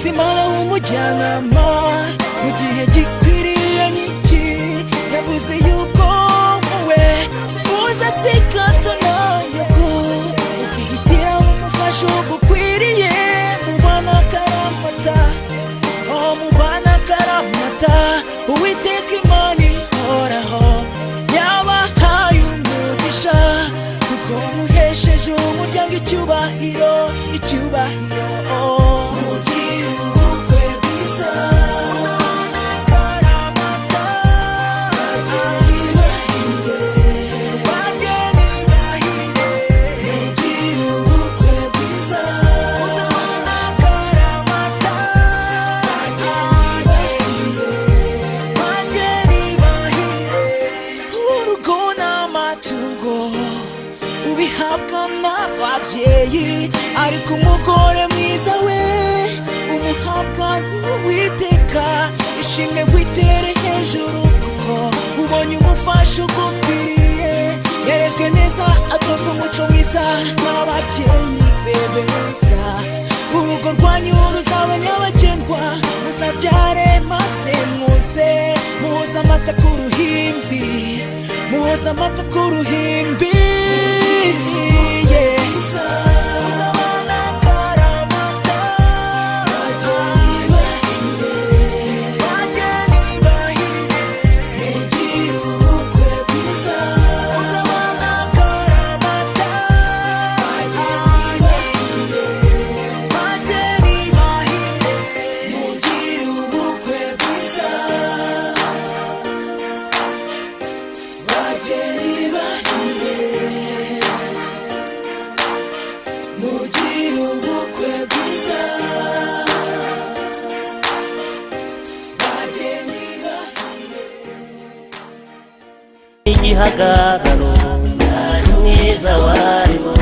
Imana umujyanama mu gihe gikwiriye n'iki yavuze yuko wowe uzasiga so nayo ukihitira umufasha ugukwiriye mubana karamata mubana karamata Uwiteka Imana ihoraho yabahaye umugisha kuko muhesheje umuryango icyubahiro ubihabwa n'ababyeyi ariko umugore mwiza we umuhabwa n'Uwiteka ishimwe witere hejuru kuko ubonye umufasha ugukwiriye yarezwe neza atozwa umuco mwiza n'ababyeyi beza urugo rwanyu ruzaba nyabagendwa muzabyare maze muhoza amata ku ruhimbi igihagararo mwiza warimo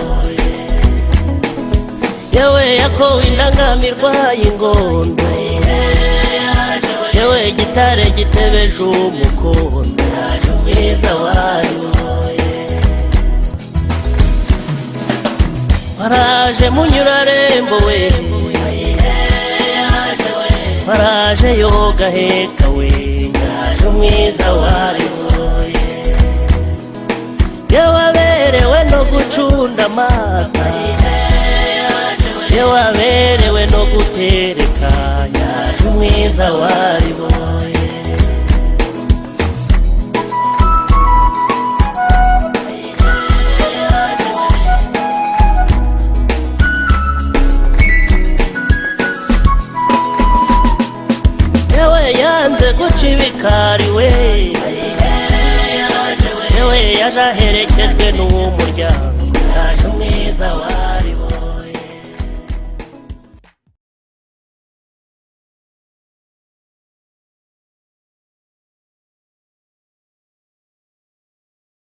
yewe yakowe indangamirwa y'ingondo yewe gitare gitebeje umukondo mwiza warimo waraje munyurarembo we waraje yoga heka we mwiza warimo yewaberewe no gucunda amata yewaberewe no guterekanya mwiza wariboye yewe yanze guca ibikari we yewe yaraherekejwe n'umuryango mwiza wa